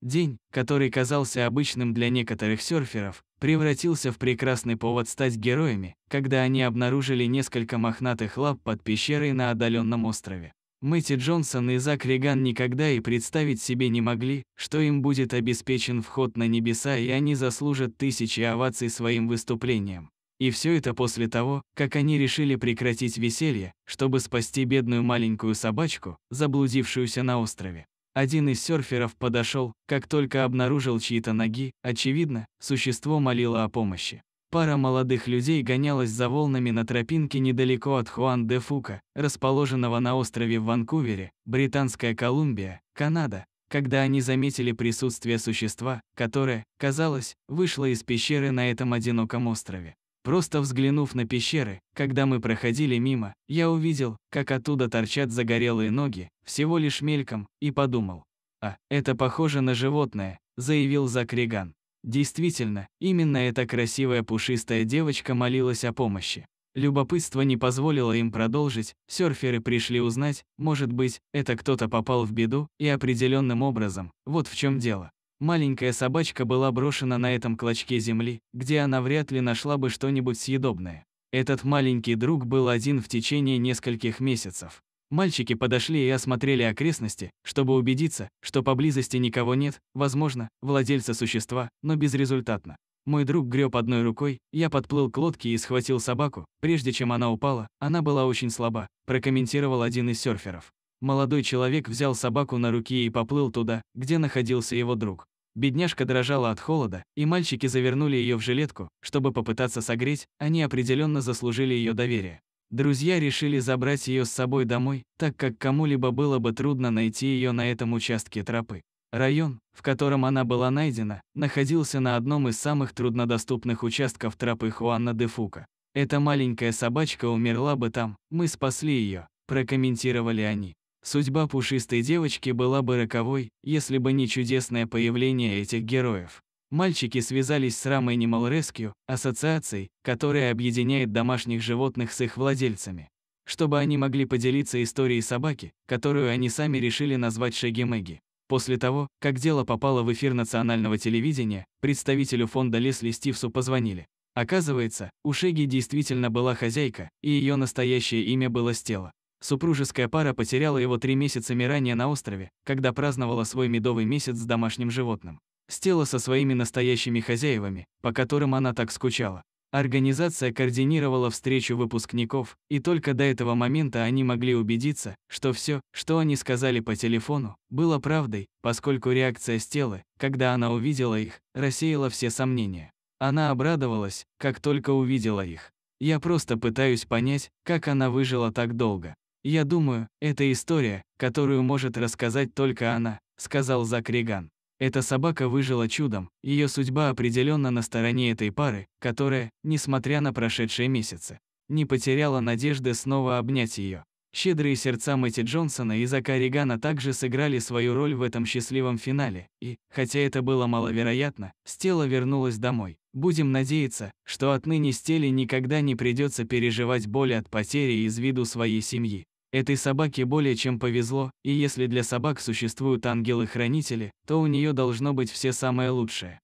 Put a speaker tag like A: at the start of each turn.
A: День, который казался обычным для некоторых серферов, превратился в прекрасный повод стать героями, когда они обнаружили несколько мохнатых лап под пещерой на отдаленном острове. Мэтти Джонсон и Зак Риган никогда и представить себе не могли, что им будет обеспечен вход на небеса и они заслужат тысячи оваций своим выступлением. И все это после того, как они решили прекратить веселье, чтобы спасти бедную маленькую собачку, заблудившуюся на острове. Один из серферов подошел, как только обнаружил чьи-то ноги, очевидно, существо молило о помощи. Пара молодых людей гонялась за волнами на тропинке недалеко от Хуан-де-Фука, расположенного на острове в Ванкувере, Британская Колумбия, Канада, когда они заметили присутствие существа, которое, казалось, вышло из пещеры на этом одиноком острове. Просто взглянув на пещеры, когда мы проходили мимо, я увидел, как оттуда торчат загорелые ноги, всего лишь мельком, и подумал: «А, это похоже на животное», — заявил Зак Риган. Действительно, именно эта красивая пушистая девочка молилась о помощи. Любопытство не позволило им продолжить, серферы пришли узнать, может быть, это кто-то попал в беду, и определенным образом, вот в чем дело. Маленькая собачка была брошена на этом клочке земли, где она вряд ли нашла бы что-нибудь съедобное. Этот маленький друг был один в течение нескольких месяцев. Мальчики подошли и осмотрели окрестности, чтобы убедиться, что поблизости никого нет, возможно, владельца существа, но безрезультатно. Мой друг греб одной рукой, я подплыл к лодке и схватил собаку, прежде чем она упала, она была очень слаба, прокомментировал один из серферов. Молодой человек взял собаку на руки и поплыл туда, где находился его друг. Бедняжка дрожала от холода, и мальчики завернули ее в жилетку, чтобы попытаться согреть, они определенно заслужили ее доверие. Друзья решили забрать ее с собой домой, так как кому-либо было бы трудно найти ее на этом участке тропы. Район, в котором она была найдена, находился на одном из самых труднодоступных участков тропы Хуана-де-Фука. Эта маленькая собачка умерла бы там, мы спасли ее, прокомментировали они. Судьба пушистой девочки была бы роковой, если бы не чудесное появление этих героев. Мальчики связались с Ram Animal Rescue, ассоциацией, которая объединяет домашних животных с их владельцами, чтобы они могли поделиться историей собаки, которую они сами решили назвать Шеги Мэгги. После того, как дело попало в эфир национального телевидения, представителю фонда Лесли Стивсу позвонили. Оказывается, у Шеги действительно была хозяйка, и ее настоящее имя было Стелла. Супружеская пара потеряла его 3 месяца ранее на острове, когда праздновала свой медовый месяц с домашним животным. Стелла со своими настоящими хозяевами, по которым она так скучала. Организация координировала встречу выпускников, и только до этого момента они могли убедиться, что все, что они сказали по телефону, было правдой, поскольку реакция Стеллы, когда она увидела их, рассеяла все сомнения. Она обрадовалась, как только увидела их. Я просто пытаюсь понять, как она выжила так долго. Я думаю, это история, которую может рассказать только она, сказал Зак Риган. Эта собака выжила чудом, ее судьба определенно на стороне этой пары, которая, несмотря на прошедшие месяцы, не потеряла надежды снова обнять ее. Щедрые сердца Мэтти Джонсона и Зака Ригана также сыграли свою роль в этом счастливом финале, и, хотя это было маловероятно, Стелла вернулась домой. Будем надеяться, что отныне Стелле никогда не придется переживать боль от потери из виду своей семьи. Этой собаке более чем повезло, и если для собак существуют ангелы-хранители, то у нее должно быть все самое лучшее.